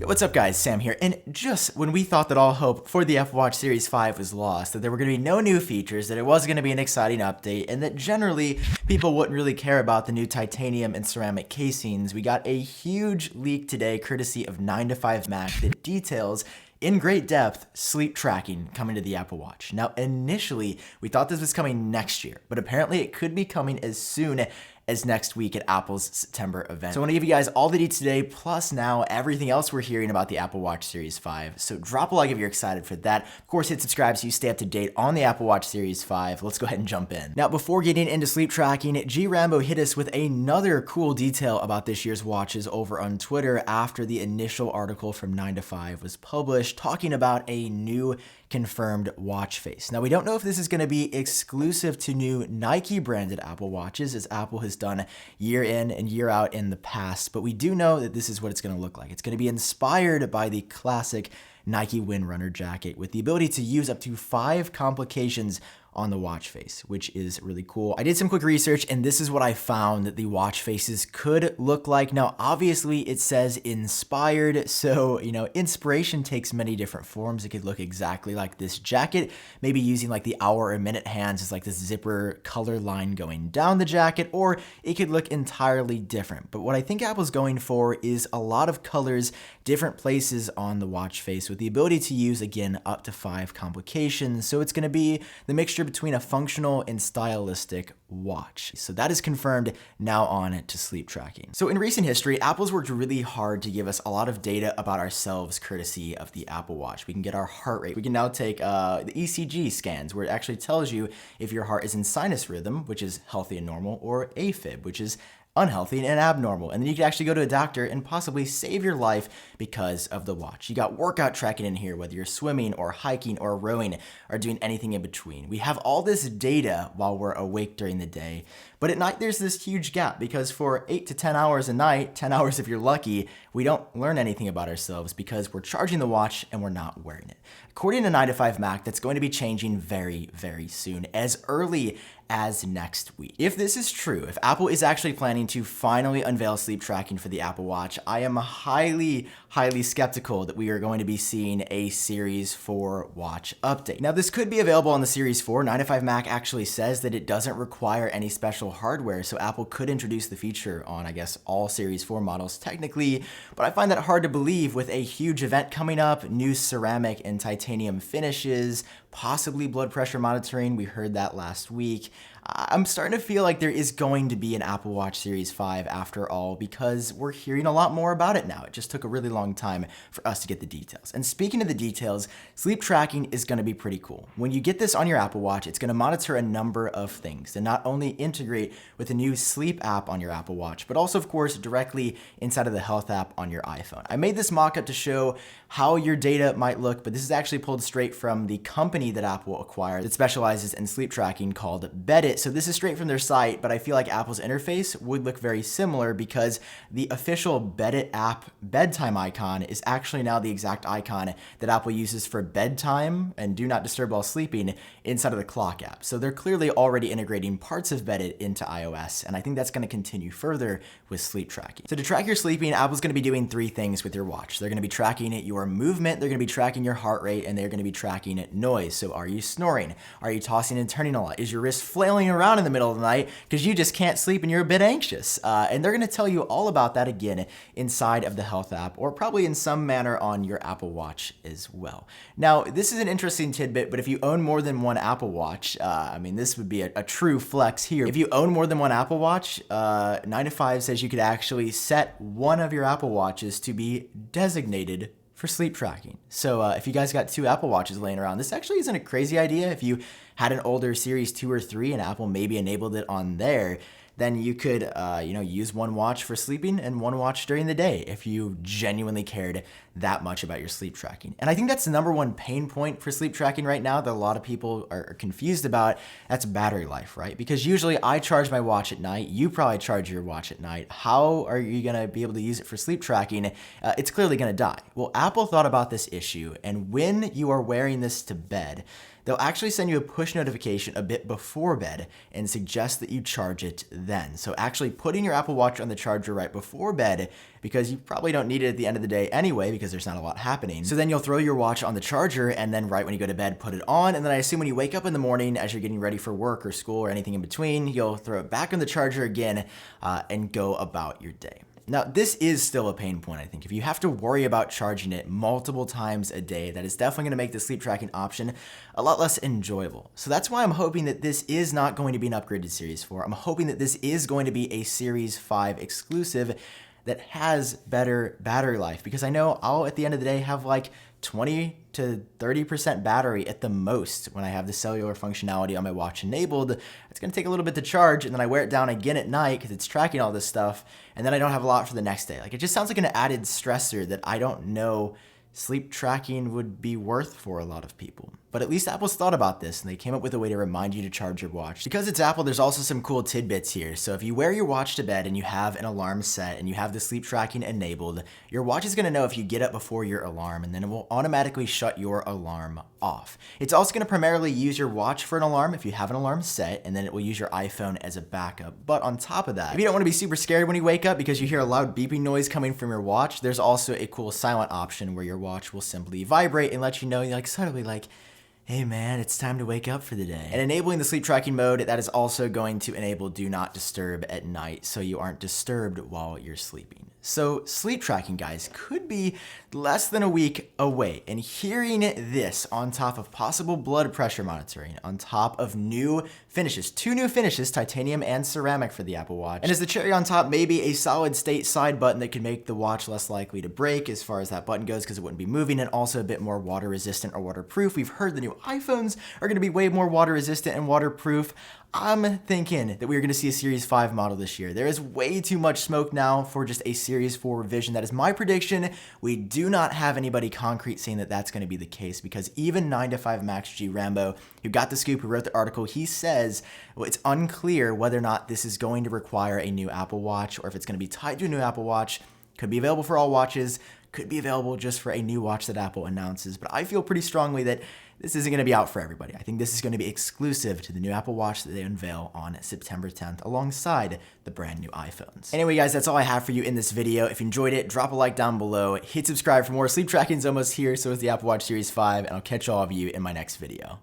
Yo, what's up guys, Sam here, and just when we thought that all hope for the Apple Watch Series 5 was lost, that there were going to be no new features, that it was going to be an exciting update, and that generally people wouldn't really care about the new titanium and ceramic casings, we got a huge leak today courtesy of 9to5Mac that details in great depth sleep tracking coming to the Apple Watch. Now initially we thought this was coming next year, but apparently it could be coming as soon as next week at Apple's September event. So I want to give you guys all the deets today, plus now everything else we're hearing about the Apple Watch Series 5. So drop a like if you're excited for that. Of course, hit subscribe so you stay up to date on the Apple Watch Series 5. Let's go ahead and jump in. Now, before getting into sleep tracking, G Rambo hit us with another cool detail about this year's watches over on Twitter after the initial article from 9to5 was published, talking about a new confirmed watch face. Now, we don't know if this is going to be exclusive to new Nike branded Apple Watches, as Apple has done year in and year out in the past, but we do know that this is what it's going to look like. It's going to be inspired by the classic Nike Windrunner jacket with the ability to use up to 5 complications on the watch face, which is really cool. I did some quick research and this is what I found that the watch faces could look like. Now, obviously it says inspired, so, inspiration takes many different forms. It could look exactly like this jacket, maybe using like the hour or minute hands as like this zipper color line going down the jacket, or it could look entirely different. But what I think Apple's going for is a lot of colors, different places on the watch face with the ability to use, again, up to 5 complications. So it's going to be the mixture between a functional and stylistic watch. So that is confirmed now on to sleep tracking. So in recent history, Apple's worked really hard to give us a lot of data about ourselves courtesy of the Apple Watch. We can get our heart rate. We can now take the ECG scans where it actually tells you if your heart is in sinus rhythm, which is healthy and normal, or AFib, which is unhealthy and abnormal. And then you can actually go to a doctor and possibly save your life because of the watch. You got workout tracking in here, whether you're swimming or hiking or rowing or doing anything in between. We have all this data while we're awake during the day, but at night there's this huge gap because for 8 to 10 hours a night, 10 hours if you're lucky, we don't learn anything about ourselves because we're charging the watch and we're not wearing it. According to 9to5Mac, that's going to be changing very, very soon, as early as next week. If this is true, if Apple is actually planning to finally unveil sleep tracking for the Apple Watch, I am highly skeptical that we are going to be seeing a Series 4 watch update. Now, this could be available on the Series 4. 9to5Mac actually says that it doesn't require any special hardware, so Apple could introduce the feature on, I guess, all Series 4 models technically, but I find that hard to believe with a huge event coming up, new ceramic and titanium finishes, possibly blood pressure monitoring. We heard that last week. I'm starting to feel like there is going to be an Apple Watch Series 5 after all, because we're hearing a lot more about it now. It just took a really long time for us to get the details. And speaking of the details, sleep tracking is going to be pretty cool. When you get this on your Apple Watch, it's going to monitor a number of things and not only integrate with the new sleep app on your Apple Watch, but also, of course, directly inside of the health app on your iPhone. I made this mock-up to show how your data might look, but this is actually pulled straight from the company that Apple acquired that specializes in sleep tracking called Beddit. So this is straight from their site, but I feel like Apple's interface would look very similar because the official Beddit app bedtime icon is actually now the exact icon that Apple uses for bedtime and do not disturb while sleeping inside of the clock app. So they're clearly already integrating parts of Beddit into iOS, and I think that's going to continue further with sleep tracking. So to track your sleeping, Apple's going to be doing 3 things with your watch. They're going to be tracking your movement, they're going to be tracking your heart rate, and they're going to be tracking noise. So are you snoring? Are you tossing and turning a lot? Is your wrist flailing around in the middle of the night because you just can't sleep and you're a bit anxious? And they're going to tell you all about that again inside of the health app, or probably in some manner on your Apple Watch as well. Now, this is an interesting tidbit, but if you own more than one Apple Watch, this would be a true flex here. If you own more than one Apple Watch, 9to5 says you could actually set one of your Apple Watches to be designated for sleep tracking. So if you guys got 2 Apple Watches laying around, this actually isn't a crazy idea. If you had an older Series 2 or 3 and Apple maybe enabled it on there, then you could use one watch for sleeping and one watch during the day if you genuinely cared that much about your sleep tracking. And I think that's the number one pain point for sleep tracking right now that a lot of people are confused about. That's battery life, right? Because usually I charge my watch at night. You probably charge your watch at night. How are you going to be able to use it for sleep tracking? It's clearly going to die. Well, Apple thought about this issue, and when you are wearing this to bed, they'll actually send you a push notification a bit before bed and suggest that you charge it then. So actually putting your Apple Watch on the charger right before bed, because you probably don't need it at the end of the day anyway, because there's not a lot happening. So then you'll throw your watch on the charger, and then right when you go to bed, put it on. And then I assume when you wake up in the morning, as you're getting ready for work or school or anything in between, you'll throw it back on the charger again and go about your day. Now, this is still a pain point, I think. If you have to worry about charging it multiple times a day, that is definitely going to make the sleep tracking option a lot less enjoyable. So that's why I'm hoping that this is not going to be an upgraded Series 4. I'm hoping that this is going to be a Series 5 exclusive that has better battery life, because I know I'll, at the end of the day, have like 20 to 30% battery at the most when I have the cellular functionality on my watch enabled. It's going to take a little bit to charge, and then I wear it down again at night because it's tracking all this stuff, and then I don't have a lot for the next day. Like, it just sounds like an added stressor that I don't know sleep tracking would be worth for a lot of people. But at least Apple's thought about this, and they came up with a way to remind you to charge your watch. Because it's Apple, there's also some cool tidbits here. So if you wear your watch to bed and you have an alarm set and you have the sleep tracking enabled, your watch is gonna know if you get up before your alarm, and then it will automatically shut your alarm off. It's also gonna primarily use your watch for an alarm if you have an alarm set, and then it will use your iPhone as a backup. But on top of that, if you don't wanna be super scared when you wake up because you hear a loud beeping noise coming from your watch, there's also a cool silent option where your watch will simply vibrate and let you know, like, subtly, like, hey man, it's time to wake up for the day. And enabling the sleep tracking mode, that is also going to enable do not disturb at night, so you aren't disturbed while you're sleeping. So sleep tracking, guys, could be less than a week away. And hearing this on top of possible blood pressure monitoring, on top of new finishes, 2 new finishes, titanium and ceramic for the Apple Watch. And as the cherry on top, maybe a solid state side button that could make the watch less likely to break as far as that button goes, because it wouldn't be moving, and also a bit more water resistant or waterproof. We've heard the new iPhones are going to be way more water resistant and waterproof. I'm thinking that we're going to see a Series 5 model this year. There is way too much smoke now for just a Series 4 revision. That is my prediction. We do not have anybody concrete saying that that's going to be the case, because even 9to5MaxG Rambo, who got the scoop, who wrote the article, he says, well, it's unclear whether or not this is going to require a new Apple Watch, or if it's going to be tied to a new Apple Watch. Could be available for all watches, could be available just for a new watch that Apple announces. But I feel pretty strongly that this isn't going to be out for everybody. I think this is going to be exclusive to the new Apple Watch that they unveil on September 10th alongside the brand new iPhones. Anyway, guys, that's all I have for you in this video. If you enjoyed it, drop a like down below, hit subscribe for more. Sleep tracking's almost here, so is the Apple Watch Series 5, and I'll catch all of you in my next video.